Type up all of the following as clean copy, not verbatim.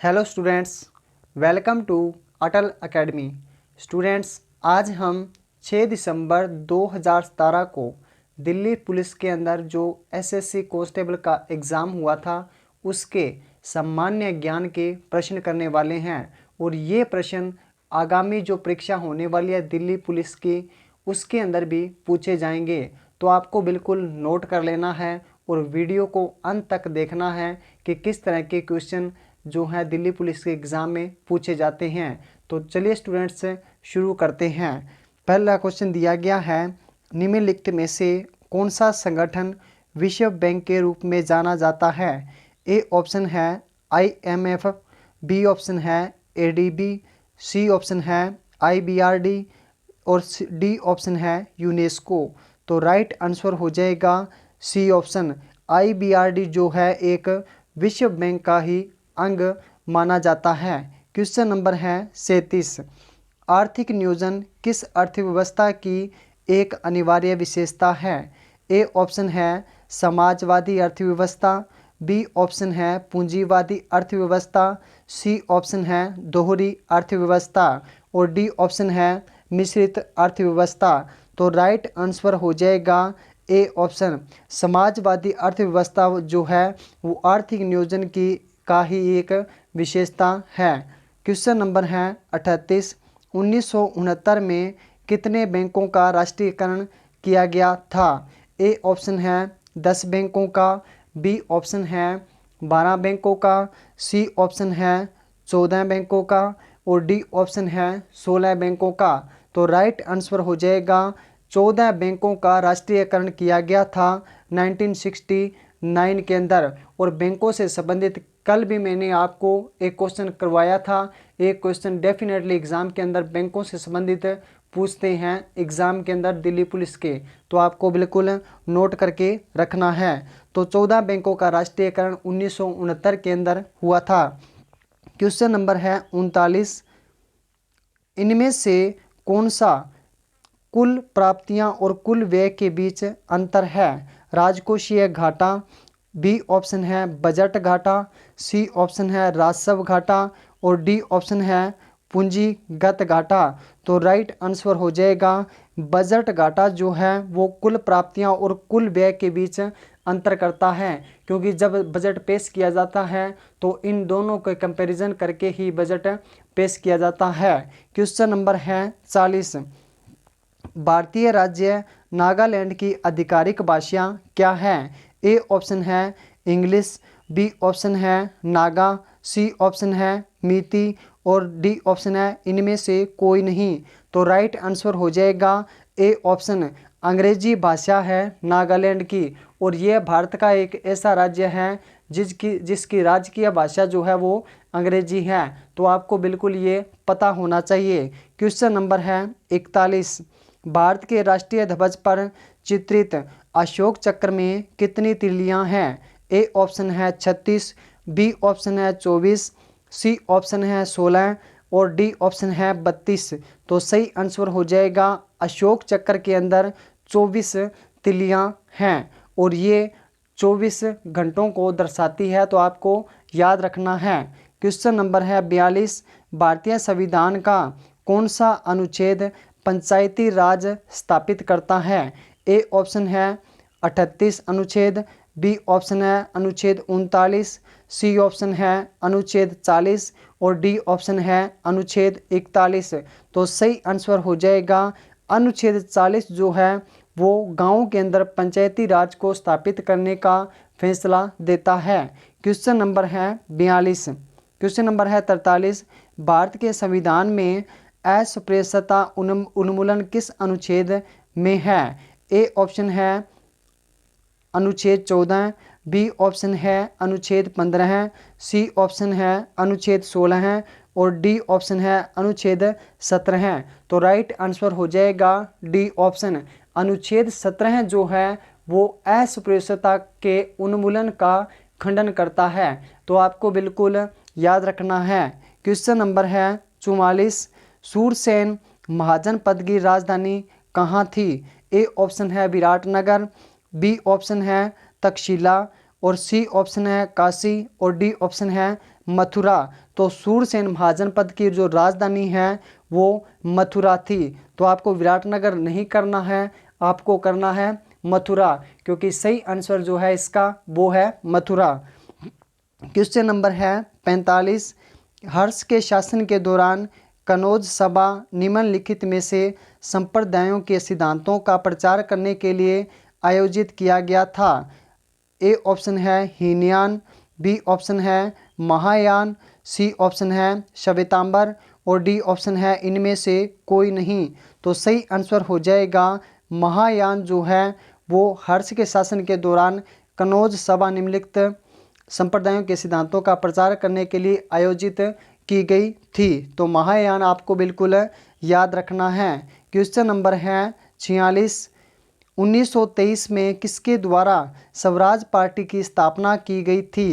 Hello students, welcome to Atal Academy. Students, आज हम 6 दिसंबर 2017 को दिल्ली पुलिस के अंदर जो एसएससी कांस्टेबल का एग्ज़ाम हुआ था उसके सामान्य ज्ञान के प्रश्न करने वाले हैं। और ये प्रश्न आगामी जो परीक्षा होने वाली है दिल्ली पुलिस की उसके अंदर भी पूछे जाएंगे। तो आपको बिल्कुल नोट कर लेना है और वीडियो को अंत तक देखना है कि किस तरह के क्वेश्चन जो है दिल्ली पुलिस के एग्ज़ाम में पूछे जाते हैं। तो चलिए स्टूडेंट्स शुरू करते हैं। पहला क्वेश्चन दिया गया है, निम्नलिखित में से कौन सा संगठन विश्व बैंक के रूप में जाना जाता है? ए ऑप्शन है IMF, बी ऑप्शन है ADB, सी ऑप्शन है IBRD और डी ऑप्शन है यूनेस्को। तो राइट आंसर हो जाएगा सी ऑप्शन। IBRD जो है एक विश्व बैंक का ही अंग माना जाता है। क्वेश्चन नंबर है 37, आर्थिक नियोजन किस अर्थव्यवस्था की एक अनिवार्य विशेषता है? ए ऑप्शन है समाजवादी अर्थव्यवस्था, बी ऑप्शन है पूंजीवादी अर्थव्यवस्था, सी ऑप्शन है दोहरी अर्थव्यवस्था और डी ऑप्शन है मिश्रित अर्थव्यवस्था। तो राइट आंसर हो जाएगा ए ऑप्शन। समाजवादी अर्थव्यवस्था जो है वो आर्थिक नियोजन की का ही एक विशेषता है। क्वेश्चन नंबर है 38, 1969 में कितने बैंकों का राष्ट्रीयकरण किया गया था? ए ऑप्शन है 10 बैंकों का, बी ऑप्शन है 12 बैंकों का, सी ऑप्शन है 14 बैंकों का और डी ऑप्शन है 16 बैंकों का। तो राइट आंसर हो जाएगा 14 बैंकों का राष्ट्रीयकरण किया गया था 1969 के अंदर। और बैंकों से संबंधित कल भी मैंने आपको एक क्वेश्चन करवाया था। एक क्वेश्चन डेफिनेटली एग्ज़ाम के अंदर बैंकों से संबंधित पूछते हैं एग्ज़ाम के अंदर दिल्ली पुलिस के, तो आपको बिल्कुल नोट करके रखना है। तो 14 बैंकों का राष्ट्रीयकरण 1969 के अंदर हुआ था। क्वेश्चन नंबर है 39, इनमें से कौन सा कुल प्राप्तियां और कुल व्यय के बीच अंतर है? राजकोषीय घाटा, बी ऑप्शन है बजट घाटा, सी ऑप्शन है राजस्व घाटा और डी ऑप्शन है पूंजीगत घाटा। तो राइट आंसर हो जाएगा बजट घाटा जो है वो कुल प्राप्तियां और कुल व्यय के बीच अंतर करता है, क्योंकि जब बजट पेश किया जाता है तो इन दोनों के कंपैरिजन करके ही बजट पेश किया जाता है। क्वेश्चन नंबर है 40, भारतीय राज्य नागालैंड की आधिकारिक भाषा क्या है? ए ऑप्शन है इंग्लिश, बी ऑप्शन है नागा, सी ऑप्शन है मीती और डी ऑप्शन है इनमें से कोई नहीं। तो राइट आंसर हो जाएगा ए ऑप्शन, अंग्रेजी भाषा है नागालैंड की। और यह भारत का एक ऐसा राज्य है जिसकी राजकीय भाषा जो है वो अंग्रेजी है। तो आपको बिल्कुल ये पता होना चाहिए। क्वेश्चन नंबर है 41, भारत के राष्ट्रीय ध्वज पर चित्रित अशोक चक्र में कितनी तिलियां हैं? ए ऑप्शन है 36, बी ऑप्शन है 24, सी ऑप्शन है 16 और डी ऑप्शन है 32। तो सही आंसर हो जाएगा अशोक चक्र के अंदर 24 तिलियां हैं और ये 24 घंटों को दर्शाती है, तो आपको याद रखना है। क्वेश्चन नंबर है 42, भारतीय संविधान का कौन सा अनुच्छेद पंचायती राज स्थापित करता है? ए ऑप्शन है 38 अनुच्छेद, बी ऑप्शन है अनुच्छेद 39, सी ऑप्शन है अनुच्छेद 40 और डी ऑप्शन है अनुच्छेद 41। तो सही आंसर हो जाएगा अनुच्छेद 40 जो है वो गाँव के अंदर पंचायती राज को स्थापित करने का फैसला देता है। क्वेश्चन नंबर है 42। क्वेश्चन नंबर है 43, भारत के संविधान में अस्पृश्यता उन्मूलन किस अनुच्छेद में है? ए ऑप्शन है अनुच्छेद 14, बी ऑप्शन है अनुच्छेद 15, सी ऑप्शन है अनुच्छेद 16 और डी ऑप्शन है अनुच्छेद 17। तो राइट आंसर हो जाएगा डी ऑप्शन, अनुच्छेद 17 जो है वो अस्पृश्यता के उन्मूलन का खंडन करता है। तो आपको बिल्कुल याद रखना है। क्वेश्चन नंबर है 44, सूरसेन महाजनपद की राजधानी कहाँ थी? ए ऑप्शन है विराटनगर, बी ऑप्शन है तक्षशिला और सी ऑप्शन है काशी और डी ऑप्शन है मथुरा। तो सूरसेन महाजनपद की जो राजधानी है वो मथुरा थी। तो आपको विराटनगर नहीं करना है, आपको करना है मथुरा, क्योंकि सही आंसर जो है इसका वो है मथुरा। क्वेश्चन नंबर है 45। हर्ष के शासन के दौरान कनौज सभा निम्नलिखित में से संप्रदायों के सिद्धांतों का प्रचार करने के लिए आयोजित किया गया था। ए ऑप्शन है हीनयान, बी ऑप्शन है महायान, सी ऑप्शन है श्वेतांबर और डी ऑप्शन है इनमें से कोई नहीं। तो सही आंसर हो जाएगा महायान जो है वो हर्ष के शासन के दौरान कनौज सभा निम्नलिखित संप्रदायों के सिद्धांतों का प्रचार करने के लिए आयोजित की गई थी। तो महायान आपको बिल्कुल याद रखना है। क्वेश्चन नंबर है 46। 1923 में किसके द्वारा स्वराज पार्टी की स्थापना की गई थी।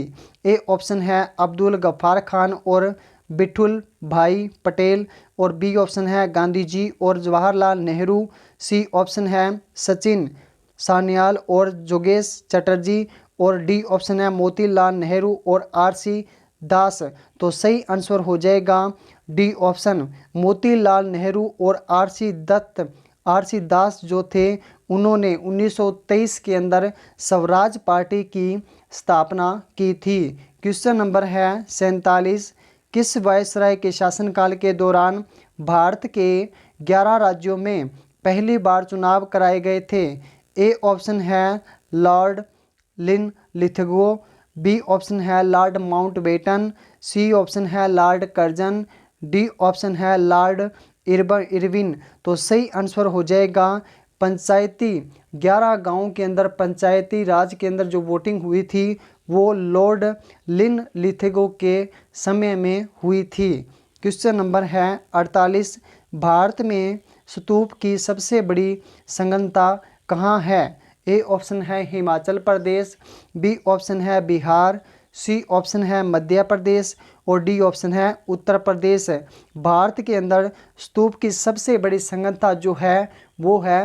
ए ऑप्शन है अब्दुल गफ्फार खान और बिठुल भाई पटेल और बी ऑप्शन है गांधी जी और जवाहरलाल नेहरू, सी ऑप्शन है सचिन सान्याल और जोगेश चटर्जी और डी ऑप्शन है मोतीलाल नेहरू और आर.सी. दास। तो सही आंसर हो जाएगा डी ऑप्शन मोतीलाल नेहरू और आर.सी. दास जो थे उन्होंने 1923 के अंदर स्वराज पार्टी की स्थापना की थी। क्वेश्चन नंबर है 47। किस वायसराय के शासनकाल के दौरान भारत के 11 राज्यों में पहली बार चुनाव कराए गए थे। ए ऑप्शन है लॉर्ड लिनलिथगो, बी ऑप्शन है लॉर्ड माउंटबेटन, सी ऑप्शन है लॉर्ड कर्जन, डी ऑप्शन है लॉर्ड इरविन। तो सही आंसर हो जाएगा पंचायती 11 गांवों के अंदर पंचायती राज के अंदर जो वोटिंग हुई थी वो लॉर्ड लिनलिथगो के समय में हुई थी। क्वेश्चन नंबर है 48। भारत में स्तूप की सबसे बड़ी संघनता कहाँ है। ए ऑप्शन है हिमाचल प्रदेश, बी ऑप्शन है बिहार, सी ऑप्शन है मध्य प्रदेश और डी ऑप्शन है उत्तर प्रदेश। भारत के अंदर स्तूप की सबसे बड़ी संघनता जो है वो है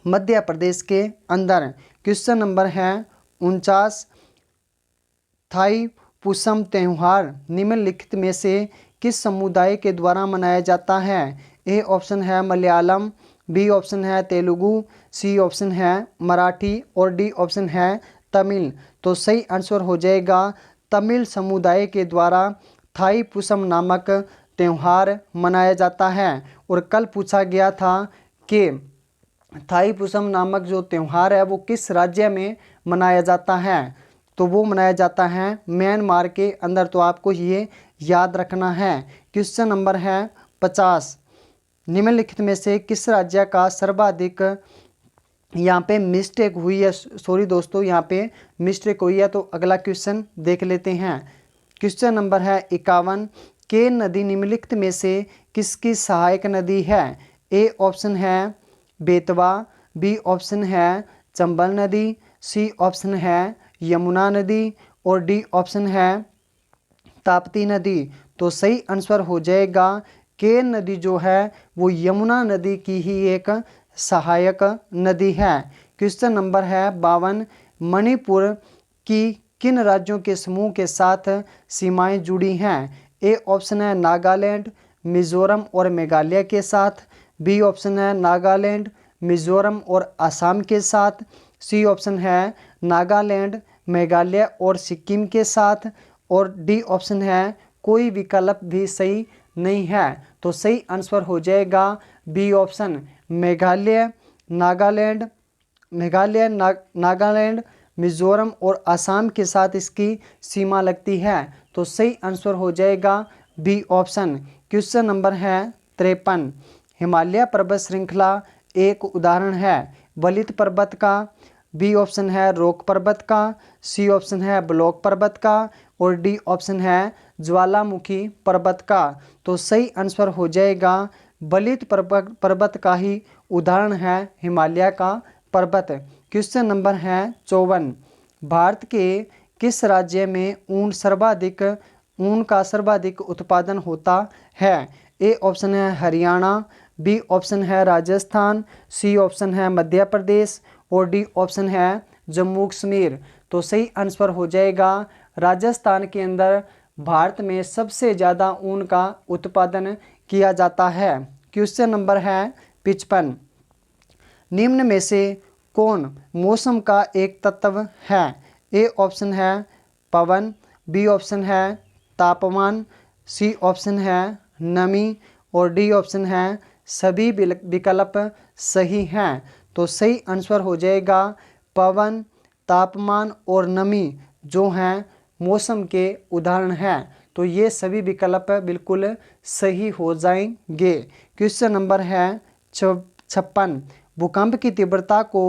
मध्य प्रदेश के अंदर। क्वेश्चन नंबर है 49। थाई पुसम त्यौहार निम्नलिखित में से किस समुदाय के द्वारा मनाया जाता है। ए ऑप्शन है मलयालम, बी ऑप्शन है तेलुगु, सी ऑप्शन है मराठी और डी ऑप्शन है तमिल। तो सही आंसर हो जाएगा तमिल समुदाय के द्वारा थाई पुसम नामक त्यौहार मनाया जाता है। और कल पूछा गया था कि थाई पुसम नामक जो त्यौहार है वो किस राज्य में मनाया जाता है। तो वो मनाया जाता है म्यांमार के अंदर। तो आपको ये याद रखना है। क्वेश्चन नंबर है 50। निम्नलिखित में से किस राज्य का सर्वाधिक, यहाँ पे मिस्टेक हुई है, सॉरी दोस्तों यहाँ पे मिस्टेक हुई है, तो अगला क्वेश्चन देख लेते हैं। क्वेश्चन नंबर है 51। के नदी निम्नलिखित में से किसकी सहायक नदी है। ए ऑप्शन है बेतवा, बी ऑप्शन है चंबल नदी, सी ऑप्शन है यमुना नदी और डी ऑप्शन है ताप्ती नदी। तो सही आंसर हो जाएगा केन नदी जो है वो यमुना नदी की ही एक सहायक नदी है। क्वेश्चन नंबर है 52। मणिपुर की किन राज्यों के समूह के साथ सीमाएं जुड़ी हैं। ए ऑप्शन है नागालैंड, मिजोरम और मेघालय के साथ, बी ऑप्शन है नागालैंड, मिजोरम और असम के साथ, सी ऑप्शन है नागालैंड, मेघालय और सिक्किम के साथ और डी ऑप्शन है कोई विकल्प भी सही नहीं है। तो सही आंसर हो जाएगा बी ऑप्शन मेघालय, नागालैंड, मिजोरम और असम के साथ इसकी सीमा लगती है। तो सही आंसर हो जाएगा बी ऑप्शन। क्वेश्चन नंबर है 53। हिमालय पर्वत श्रृंखला एक उदाहरण है वलित पर्वत का, बी ऑप्शन है रोक पर्वत का, सी ऑप्शन है ब्लॉक पर्वत का और डी ऑप्शन है ज्वालामुखी पर्वत का। तो सही आंसर हो जाएगा वलित पर्वत का ही उदाहरण है हिमालय का पर्वत। क्वेश्चन नंबर है 54। भारत के किस राज्य में ऊन का सर्वाधिक उत्पादन होता है। ए ऑप्शन है हरियाणा, बी ऑप्शन है राजस्थान, सी ऑप्शन है मध्य प्रदेश और डी ऑप्शन है जम्मू कश्मीर। तो सही आंसर हो जाएगा राजस्थान के अंदर भारत में सबसे ज़्यादा ऊन का उत्पादन किया जाता है। क्वेश्चन नंबर है 55। निम्न में से कौन मौसम का एक तत्व है? ए ऑप्शन है पवन, बी ऑप्शन है तापमान, सी ऑप्शन है नमी और डी ऑप्शन है सभी विकल्प सही हैं। तो सही आंसर हो जाएगा पवन, तापमान और नमी जो हैं मौसम के उदाहरण हैं। तो ये सभी विकल्प बिल्कुल सही हो जाएंगे। क्वेश्चन नंबर है 56। भूकंप की तीव्रता को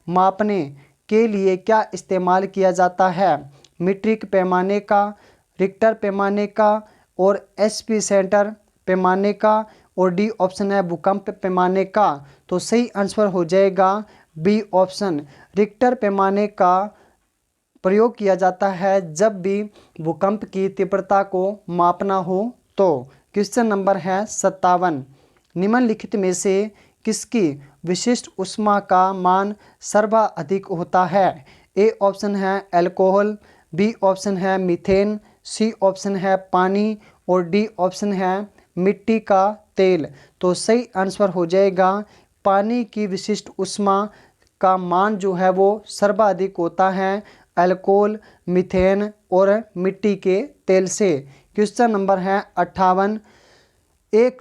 मापने के लिए क्या इस्तेमाल किया जाता है? मीट्रिक पैमाने का, रिक्टर पैमाने का और एसपी सेंटर पैमाने का और डी ऑप्शन है भूकंप पैमाने का। तो सही आंसर हो जाएगा बी ऑप्शन, रिक्टर पैमाने का प्रयोग किया जाता है जब भी भूकंप की तीव्रता को मापना हो तो। क्वेश्चन नंबर है 57। निम्नलिखित में से किसकी विशिष्ट ऊष्मा का मान सर्वाधिक होता है? ए ऑप्शन है अल्कोहल, बी ऑप्शन है मीथेन, सी ऑप्शन है पानी और डी ऑप्शन है मिट्टी का तेल। तो सही आंसर हो जाएगा पानी की विशिष्ट ऊष्मा का मान जो है वो सर्वाधिक होता है अल्कोहल, मीथेन और मिट्टी के तेल से। क्वेश्चन नंबर है 58। एक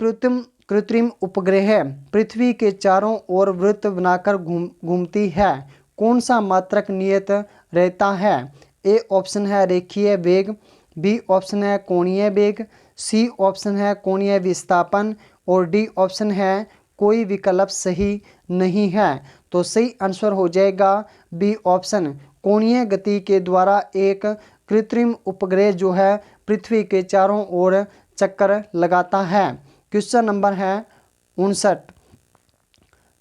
कृत्रिम उपग्रह पृथ्वी के चारों ओर वृत्त बनाकर घूमती है। कौन सा मात्रक नियत रहता है? ए ऑप्शन है रेखीय वेग, बी ऑप्शन है कोणीय वेग, सी ऑप्शन है कोणीय विस्थापन और डी ऑप्शन है कोई विकल्प सही नहीं है। तो सही आंसर हो जाएगा बी ऑप्शन, कोणीय गति के द्वारा एक कृत्रिम उपग्रह जो है पृथ्वी के चारों ओर चक्कर लगाता है। क्वेश्चन नंबर है 59।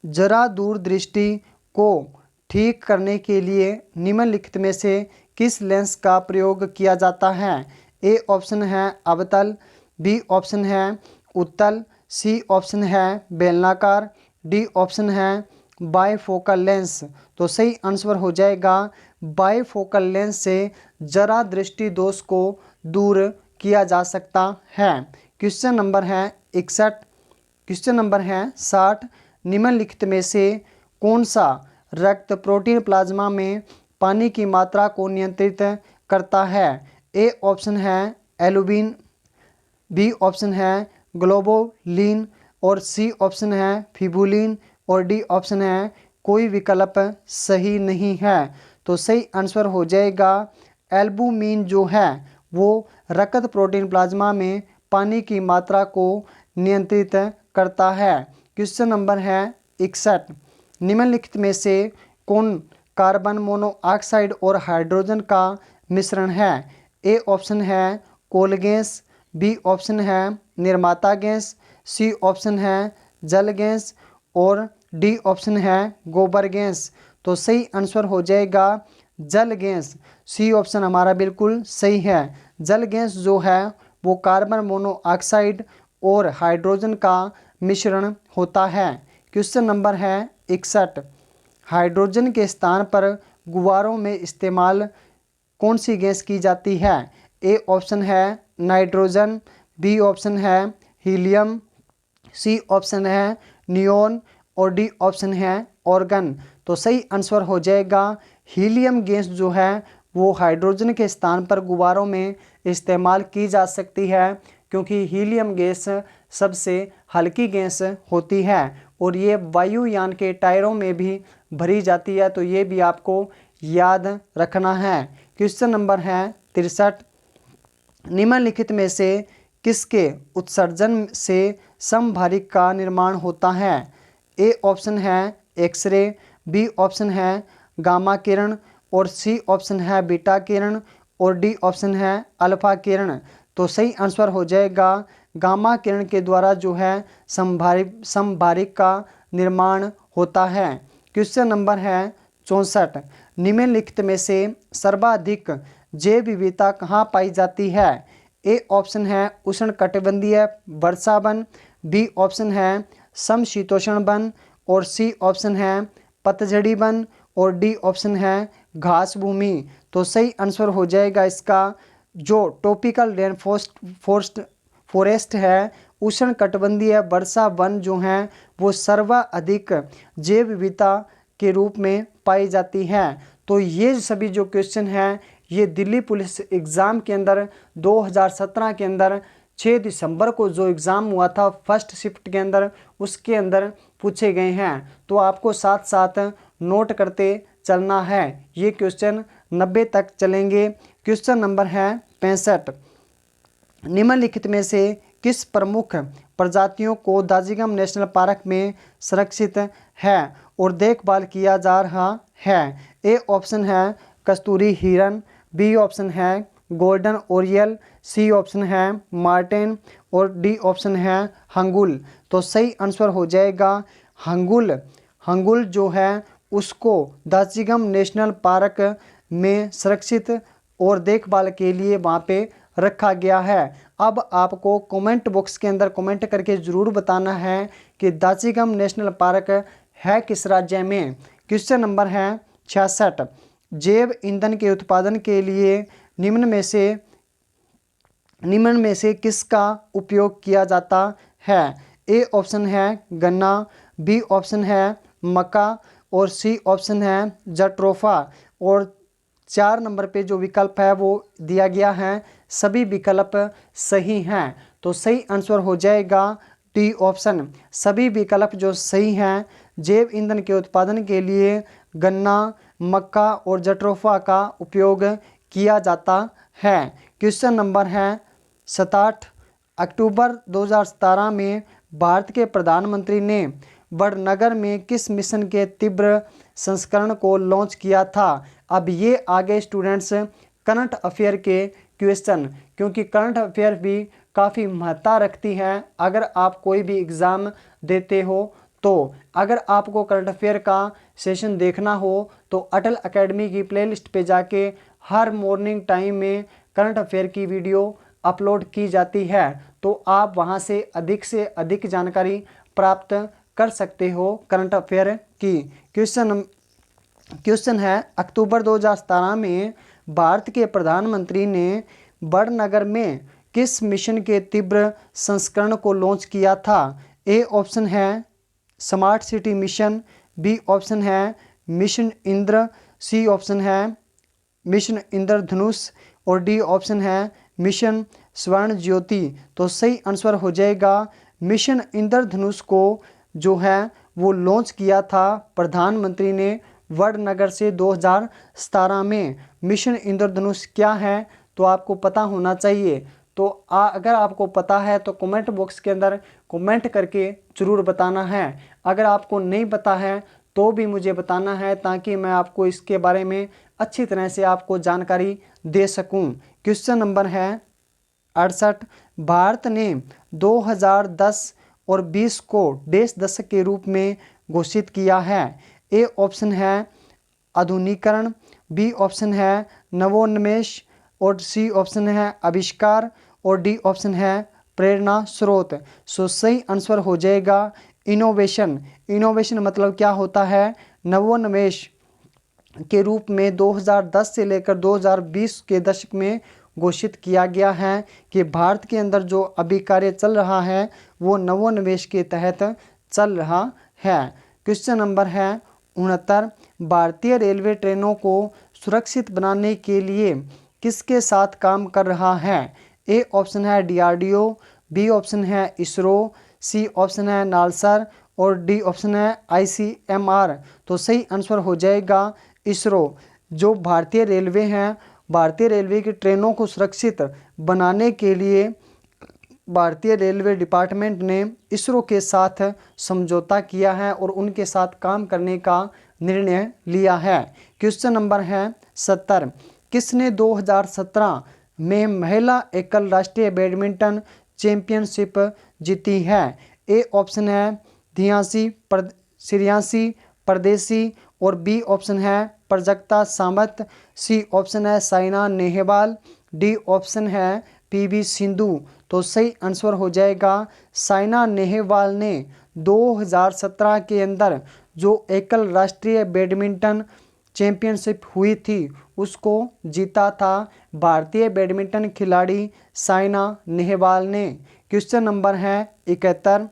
जरा दूरदृष्टि को ठीक करने के लिए निम्नलिखित में से किस लेंस का प्रयोग किया जाता है? ए ऑप्शन है अवतल, बी ऑप्शन है उत्तल, सी ऑप्शन है बेलनाकार, डी ऑप्शन है बायफोकल लेंस। तो सही आंसर हो जाएगा बायफोकल लेंस से जरा दृष्टि दोष को दूर किया जा सकता है। क्वेश्चन नंबर है 61। क्वेश्चन नंबर है 60। निम्नलिखित में से कौन सा रक्त प्रोटीन प्लाज्मा में पानी की मात्रा को नियंत्रित करता है? ए ऑप्शन है एल्बुमिन, बी ऑप्शन है ग्लोबुलिन और सी ऑप्शन है फिब्रिलिन और डी ऑप्शन है कोई विकल्प सही नहीं है। तो सही आंसर हो जाएगा एल्बुमिन जो है वो रक्त प्रोटीन प्लाज्मा में पानी की मात्रा को नियंत्रित करता है। क्वेश्चन नंबर है 61। निम्नलिखित में से कौन कार्बन मोनोऑक्साइड और हाइड्रोजन का मिश्रण है? ए ऑप्शन है कोल गैस, बी ऑप्शन है निर्माता गैस, सी ऑप्शन है जल गैस और डी ऑप्शन है गोबर गैस। तो सही आंसर हो जाएगा जल गैस, सी ऑप्शन हमारा बिल्कुल सही है। जल गैस जो है वो कार्बन मोनोऑक्साइड और हाइड्रोजन का मिश्रण होता है। क्वेश्चन नंबर है 61। हाइड्रोजन के स्थान पर गुब्बारों में इस्तेमाल कौन सी गैस की जाती है? ए ऑप्शन है नाइट्रोजन, बी ऑप्शन है हीलियम, सी ऑप्शन है नियोन और डी ऑप्शन है ऑर्गन। तो सही आंसर हो जाएगा हीलियम गैस जो है वो हाइड्रोजन के स्थान पर गुब्बारों में इस्तेमाल की जा सकती है क्योंकि हीलियम गैस सबसे हल्की गैस होती है और ये वायुयान के टायरों में भी भरी जाती है। तो ये भी आपको याद रखना है। क्वेश्चन नंबर है 63। निम्नलिखित में से किसके उत्सर्जन से समभारिक का निर्माण होता है? ए ऑप्शन है एक्सरे, बी ऑप्शन है गामा किरण और सी ऑप्शन है बीटा किरण और डी ऑप्शन है अल्फा किरण। तो सही आंसर हो जाएगा गामा किरण के द्वारा जो है समभारिक का निर्माण होता है। क्वेश्चन नंबर है 64। निम्नलिखित में से सर्वाधिक जैव विविधता कहाँ पाई जाती है? ए ऑप्शन है उष्णकटिबंधीय वर्षा वन, बी ऑप्शन है समशीतोष्ण वन और सी ऑप्शन है पतझड़ी वन और डी ऑप्शन है घास भूमि। तो सही आंसर हो जाएगा इसका जो ट्रॉपिकल रेन फॉरेस्ट है, उष्णकटिबंधीय वर्षा वन जो हैं वो सर्वाधिक जैव विविधता के रूप में पाई जाती है। तो ये सभी जो क्वेश्चन हैं ये दिल्ली पुलिस एग्ज़ाम के अंदर 2017 के अंदर 6 दिसंबर को जो एग्ज़ाम हुआ था फर्स्ट शिफ्ट के अंदर, उसके अंदर पूछे गए हैं। तो आपको साथ साथ नोट करते चलना है। ये क्वेश्चन 90 तक चलेंगे। क्वेश्चन नंबर है 65। निम्नलिखित में से किस प्रमुख प्रजातियों को दाजिगम नेशनल पार्क में संरक्षित है और देखभाल किया जा रहा है? ए ऑप्शन है कस्तूरी हिरन, बी ऑप्शन है गोल्डन ओरियल, सी ऑप्शन है मार्टिन और डी ऑप्शन है हंगुल। तो सही आंसर हो जाएगा हंगुल। हंगुल जो है उसको दाजिगम नेशनल पार्क में सुरक्षित और देखभाल के लिए वहाँ पे रखा गया है। अब आपको कमेंट बॉक्स के अंदर कमेंट करके ज़रूर बताना है कि दाजिगम नेशनल पार्क है किस राज्य में। क्वेश्चन नंबर है 66। जैव ईंधन के उत्पादन के लिए निम्न में से किसका उपयोग किया जाता है? ए ऑप्शन है गन्ना, बी ऑप्शन है मक्का और सी ऑप्शन है जट्रोफा। और 4 नंबर पे जो विकल्प है वो दिया गया है, सभी विकल्प सही हैं। तो सही आंसर हो जाएगा डी ऑप्शन। सभी विकल्प जो सही हैं, जैव ईंधन के उत्पादन के लिए गन्ना, मक्का और जट्रोफा का उपयोग किया जाता है। क्वेश्चन नंबर है 67। अक्टूबर 2017 में भारत के प्रधानमंत्री ने वडनगर में किस मिशन के तीव्र संस्करण को लॉन्च किया था? अब ये आगे स्टूडेंट्स करंट अफेयर के क्वेश्चन, क्योंकि करंट अफेयर भी काफ़ी महत्ता रखती है अगर आप कोई भी एग्ज़ाम देते हो। तो अगर आपको करंट अफेयर का सेशन देखना हो तो अटल एकेडमी की प्लेलिस्ट पे जाके हर मॉर्निंग टाइम में करंट अफेयर की वीडियो अपलोड की जाती है। तो आप वहां से अधिक जानकारी प्राप्त कर सकते हो करंट अफेयर की। क्वेश्चन है अक्टूबर 2017 में भारत के प्रधानमंत्री ने वडनगर में किस मिशन के तीव्र संस्करण को लॉन्च किया था? ए ऑप्शन है smart city mission, B option है मिशन इंद्र, सी ऑप्शन है मिशन इंद्रधनुष और डी ऑप्शन है मिशन स्वर्ण ज्योति। तो सही आंसर हो जाएगा मिशन इंद्रधनुष को जो है वो लॉन्च किया था प्रधानमंत्री ने वडनगर से 2017 में। मिशन इंद्रधनुष क्या है तो आपको पता होना चाहिए। तो अगर आपको पता है तो कमेंट बॉक्स के अंदर कमेंट करके ज़रूर बताना है। अगर आपको नहीं पता है तो भी मुझे बताना है ताकि मैं आपको इसके बारे में अच्छी तरह से आपको जानकारी दे सकूं। क्वेश्चन नंबर है 68। भारत ने 2010 और 20 को देश दशक के रूप में घोषित किया है। ए ऑप्शन है आधुनिकीकरण, बी ऑप्शन है नवोन्मेष और सी ऑप्शन है आविष्कार और डी ऑप्शन है प्रेरणा स्रोत। सो सही आंसर हो जाएगा इनोवेशन। इनोवेशन मतलब क्या होता है? नवोन्मेष के रूप में 2010 से लेकर 2020 के दशक में घोषित किया गया है कि भारत के अंदर जो अभी कार्य चल रहा है वो नवोन्मेष के तहत चल रहा है। क्वेश्चन नंबर है 69। भारतीय रेलवे ट्रेनों को सुरक्षित बनाने के लिए किसके साथ काम कर रहा है? ए ऑप्शन है DRDO, बी ऑप्शन है इसरो, सी ऑप्शन है नालसर और डी ऑप्शन है ICMR। तो सही आंसर हो जाएगा इसरो। जो भारतीय रेलवे हैं, भारतीय रेलवे की ट्रेनों को सुरक्षित बनाने के लिए भारतीय रेलवे डिपार्टमेंट ने इसरो के साथ समझौता किया है और उनके साथ काम करने का निर्णय लिया है। क्वेश्चन नंबर है 70। किसने 2017 में महिला एकल राष्ट्रीय बैडमिंटन चैंपियनशिप जीती है? ए ऑप्शन है श्रेयांशी परदेसी और बी ऑप्शन है प्रजक्ता सामंत, सी ऑप्शन है साइना नेहवाल, डी ऑप्शन है PV सिंधु। तो सही आंसर हो जाएगा साइना नेहवाल ने 2017 के अंदर जो एकल राष्ट्रीय बैडमिंटन चैंपियनशिप हुई थी उसको जीता था भारतीय बैडमिंटन खिलाड़ी साइना नेहवाल ने। क्वेश्चन नंबर है 71,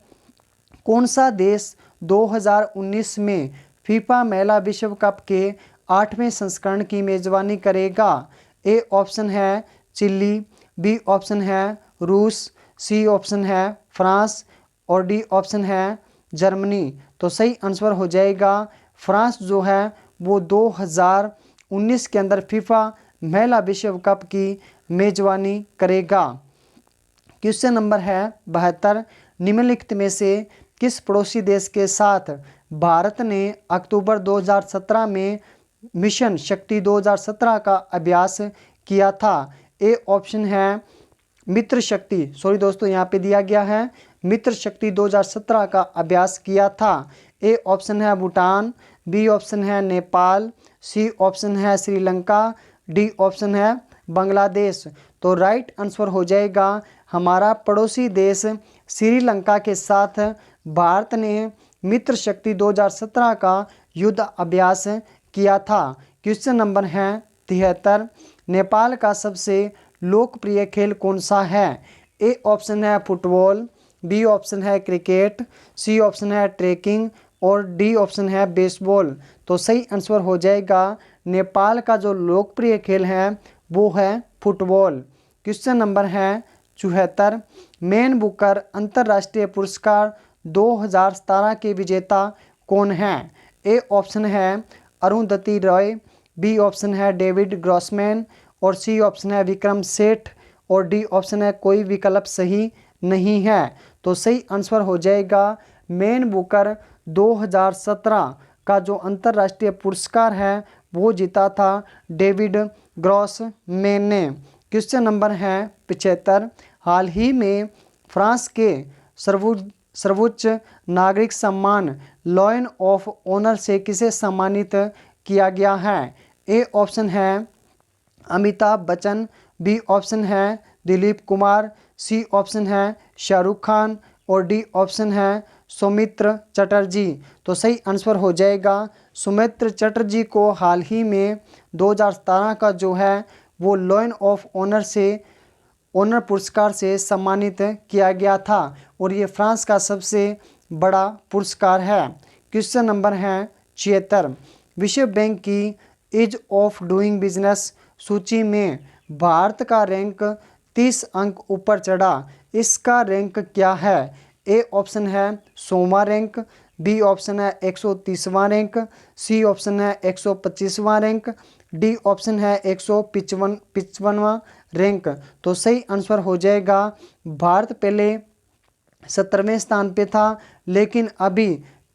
कौन सा देश 2019 में फीफा महिला विश्व कप के 8वें संस्करण की मेजबानी करेगा? ए ऑप्शन है चिली, बी ऑप्शन है रूस, सी ऑप्शन है फ्रांस और डी ऑप्शन है जर्मनी। तो सही आंसर हो जाएगा फ्रांस जो है वो 2019 के अंदर फीफा महिला विश्व कप की मेजबानी करेगा। क्वेश्चन नंबर है 72, निम्नलिखित में से किस पड़ोसी देश के साथ भारत ने अक्टूबर 2017 में मिशन शक्ति 2017 का अभ्यास किया था? ए ऑप्शन है मित्र शक्ति, सॉरी दोस्तों यहाँ पे दिया गया है मित्र शक्ति 2017 का अभ्यास किया था। ए ऑप्शन है भूटान, बी ऑप्शन है नेपाल, सी ऑप्शन है श्रीलंका, डी ऑप्शन है बांग्लादेश। तो राइट आंसर हो जाएगा हमारा पड़ोसी देश श्रीलंका के साथ भारत ने मित्र शक्ति 2017 का युद्ध अभ्यास किया था। क्वेश्चन नंबर है 73, नेपाल का सबसे लोकप्रिय खेल कौन सा है? ए ऑप्शन है फुटबॉल, बी ऑप्शन है क्रिकेट, सी ऑप्शन है ट्रैकिंग और डी ऑप्शन है बेसबॉल। तो सही आंसर हो जाएगा नेपाल का जो लोकप्रिय खेल है वो है फुटबॉल। क्वेश्चन नंबर है 74, मैन बुकर अंतर्राष्ट्रीय पुरस्कार 2017 के विजेता कौन है? ए ऑप्शन है अरुंधति रॉय, बी ऑप्शन है डेविड ग्रॉसमैन और सी ऑप्शन है विक्रम सेठ और डी ऑप्शन है कोई विकल्प सही नहीं है। तो सही आंसर हो जाएगा मैन बुकर 2017 का जो अंतर्राष्ट्रीय पुरस्कार है वो जीता था डेविड ग्रॉसमैन ने। क्वेश्चन नंबर है 75, हाल ही में फ्रांस के सर्वोच्च नागरिक सम्मान लॉयन ऑफ ऑनर से किसे सम्मानित किया गया है? ए ऑप्शन है अमिताभ बच्चन, बी ऑप्शन है दिलीप कुमार, सी ऑप्शन है शाहरुख खान और डी ऑप्शन है सौमित्र चटर्जी। तो सही आंसर हो जाएगा सौमित्र चटर्जी को हाल ही में 2017 का जो है वो लॉयन ऑफ ऑनर से ऑनर पुरस्कार से सम्मानित किया गया था और ये फ्रांस का सबसे बड़ा पुरस्कार है। क्वेश्चन नंबर है 76, विश्व बैंक की ईज ऑफ डूइंग बिजनेस सूची में भारत का रैंक 30 अंक ऊपर चढ़ा, इसका रैंक क्या है? ए ऑप्शन है 100वां रैंक, बी ऑप्शन है 130वां रैंक, सी ऑप्शन है 125वां रैंक, डी ऑप्शन है 155वां रैंक। तो सही आंसर हो जाएगा भारत पहले 17वें स्थान पे था लेकिन अभी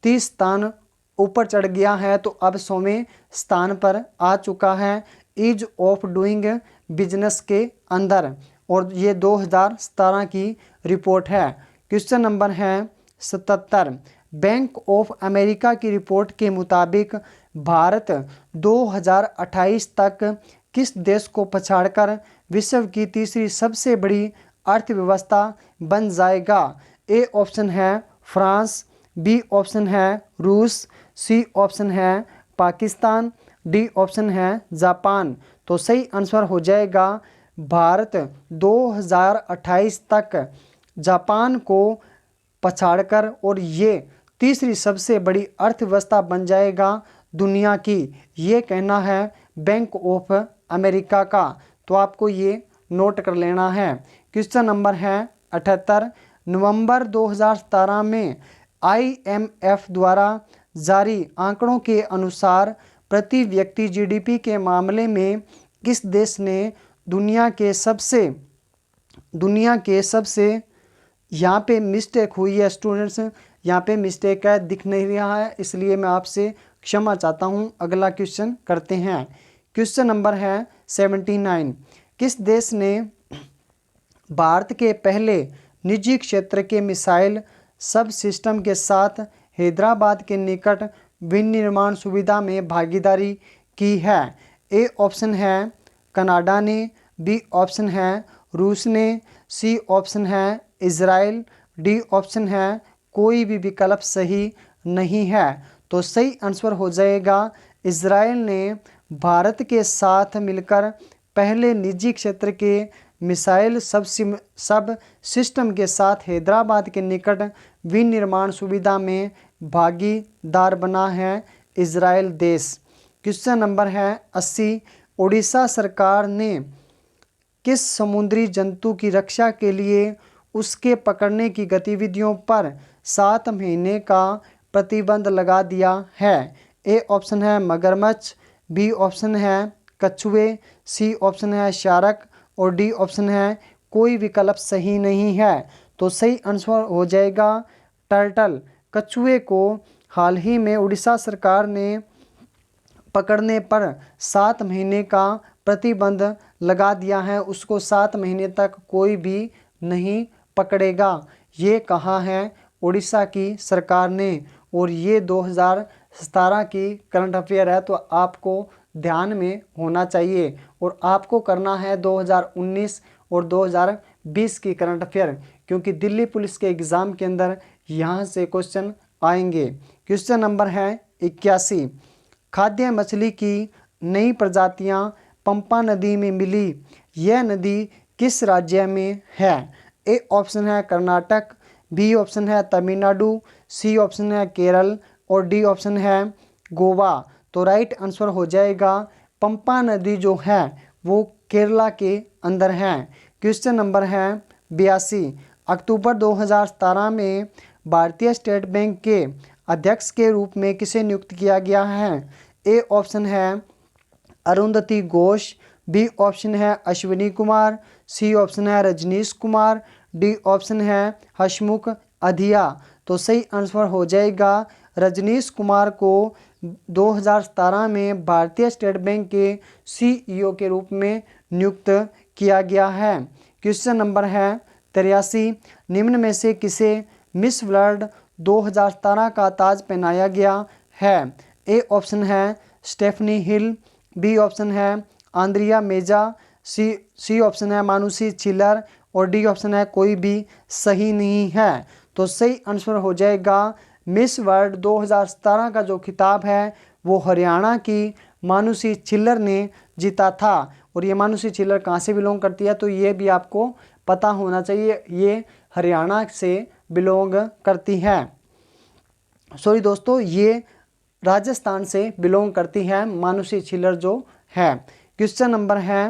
30 स्थान ऊपर चढ़ गया है तो अब 100वें स्थान पर आ चुका है ईज ऑफ डूइंग बिजनेस के अंदर और ये 2017 की रिपोर्ट है। क्वेश्चन नंबर है 77, बैंक ऑफ अमेरिका की रिपोर्ट के मुताबिक भारत 2028 तक किस देश को पछाड़कर विश्व की तीसरी सबसे बड़ी अर्थव्यवस्था बन जाएगा? ए ऑप्शन है फ्रांस, बी ऑप्शन है रूस, सी ऑप्शन है पाकिस्तान, डी ऑप्शन है जापान। तो सही आंसर हो जाएगा भारत 2028 तक जापान को पछाड़कर और ये तीसरी सबसे बड़ी अर्थव्यवस्था बन जाएगा दुनिया की, ये कहना है बैंक ऑफ अमेरिका का। तो आपको ये नोट कर लेना है। क्वेश्चन नंबर है 78, नवंबर 2017 में IMF द्वारा जारी आंकड़ों के अनुसार प्रति व्यक्ति GDP के मामले में किस देश ने दुनिया के सबसे यहाँ पे मिस्टेक हुई है स्टूडेंट्स, यहाँ पे मिस्टेक है दिख नहीं रहा है इसलिए मैं आपसे क्षमा चाहता हूँ। अगला क्वेश्चन करते हैं। क्वेश्चन नंबर है 79, किस देश ने भारत के पहले निजी क्षेत्र के मिसाइल सब सिस्टम के साथ हैदराबाद के निकट विनिर्माण सुविधा में भागीदारी की है? ए ऑप्शन है कनाडा ने, बी ऑप्शन है रूस ने, सी ऑप्शन है इजराइल, डी ऑप्शन है कोई भी विकल्प सही नहीं है। तो सही आंसर हो जाएगा इजराइल ने भारत के साथ मिलकर पहले निजी क्षेत्र के मिसाइल सब सिस्टम के साथ हैदराबाद के निकट विनिर्माण सुविधा में भागीदार बना है इजराइल देश। क्वेश्चन नंबर है 80। उड़ीसा सरकार ने किस समुद्री जंतु की रक्षा के लिए उसके पकड़ने की गतिविधियों पर 7 महीने का प्रतिबंध लगा दिया है? ए ऑप्शन है मगरमच्छ, बी ऑप्शन है कछुए, सी ऑप्शन है शार्क और डी ऑप्शन है कोई विकल्प सही नहीं है। तो सही आंसर हो जाएगा टर्टल। कछुए को हाल ही में उड़ीसा सरकार ने पकड़ने पर 7 महीने का प्रतिबंध लगा दिया है। उसको 7 महीने तक कोई भी नहीं पकड़ेगा। ये कहा है उड़ीसा की सरकार ने और ये 2017 की करंट अफेयर है, तो आपको ध्यान में होना चाहिए। और आपको करना है 2019 और 2020 की करंट अफेयर, क्योंकि दिल्ली पुलिस के एग्ज़ाम के अंदर यहाँ से क्वेश्चन आएंगे। क्वेश्चन नंबर है 81। खाद्य मछली की नई प्रजातियाँ पंपा नदी में मिली। यह नदी किस राज्य में है? ए ऑप्शन है कर्नाटक, बी ऑप्शन है तमिलनाडु, सी ऑप्शन है केरल और डी ऑप्शन है गोवा। तो राइट आंसर हो जाएगा पंपा नदी जो है वो केरला के अंदर है। क्वेश्चन नंबर है 82। अक्टूबर 2017 में भारतीय स्टेट बैंक के अध्यक्ष के रूप में किसे नियुक्त किया गया है? ए ऑप्शन है अरुंधति घोष, बी ऑप्शन है अश्विनी कुमार, सी ऑप्शन है रजनीश कुमार, डी ऑप्शन है हसमुख अधिया। तो सही आंसर हो जाएगा रजनीश कुमार को 2017 में भारतीय स्टेट बैंक के सीईओ के रूप में नियुक्त किया गया है। क्वेश्चन नंबर है 83। निम्न में से किसे मिस वर्ल्ड 2017 का ताज पहनाया गया है? ए ऑप्शन है स्टेफनी हिल, बी ऑप्शन है आंद्रिया मेजा, सी ऑप्शन है मानुषी छिलर और डी ऑप्शन है कोई भी सही नहीं है। तो सही आंसर हो जाएगा मिस वर्ल्ड 2017 का जो खिताब है वो हरियाणा की मानुषी छिल्लर ने जीता था। और ये मानुषी छिल्लर कहाँ से बिलोंग करती है? तो ये भी आपको पता होना चाहिए, ये हरियाणा से बिलोंग करती है। सॉरी दोस्तों, ये राजस्थान से बिलोंग करती है मानुषी छिल्लर जो है। क्वेश्चन नंबर है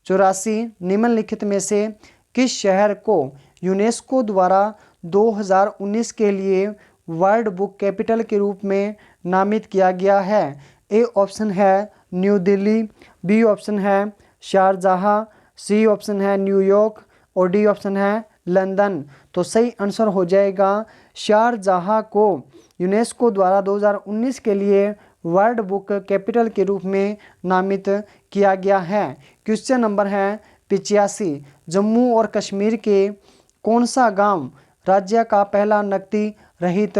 84। निम्नलिखित में से किस शहर को यूनेस्को द्वारा 2019 के लिए वर्ल्ड बुक कैपिटल के रूप में नामित किया गया है? ए ऑप्शन है न्यू दिल्ली, बी ऑप्शन है शारजाह, सी ऑप्शन है न्यूयॉर्क और डी ऑप्शन है लंदन। तो सही आंसर हो जाएगा शारजाह को यूनेस्को द्वारा 2019 के लिए वर्ल्ड बुक कैपिटल के रूप में नामित किया गया है। क्वेश्चन नंबर है 85। जम्मू और कश्मीर के कौन सा गांव राज्य का पहला नकदी रहित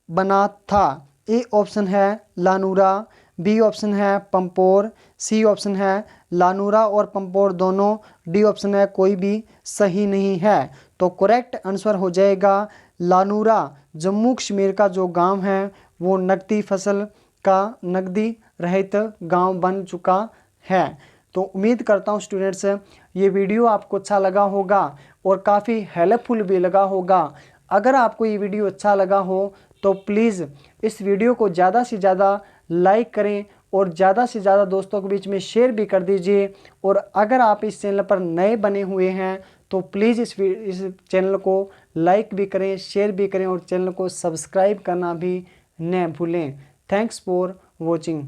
बना था? ए ऑप्शन है लानूरा, बी ऑप्शन है पंपोर, सी ऑप्शन है लानूरा और पंपोर दोनों, डी ऑप्शन है कोई भी सही नहीं है। तो करेक्ट आंसर हो जाएगा लानूरा। जम्मू कश्मीर का जो गांव है वो नकदी फसल का नकदी रहित गांव बन चुका है। तो उम्मीद करता हूं स्टूडेंट्स ये वीडियो आपको अच्छा लगा होगा और काफ़ी हेल्पफुल भी लगा होगा। अगर आपको ये वीडियो अच्छा लगा हो तो प्लीज़ इस वीडियो को ज़्यादा से ज़्यादा लाइक करें और ज़्यादा से ज़्यादा दोस्तों के बीच में शेयर भी कर दीजिए। और अगर आप इस चैनल पर नए बने हुए हैं तो प्लीज़ इस चैनल को लाइक भी करें, शेयर भी करें और चैनल को सब्सक्राइब करना भी न भूलें। Thanks for watching.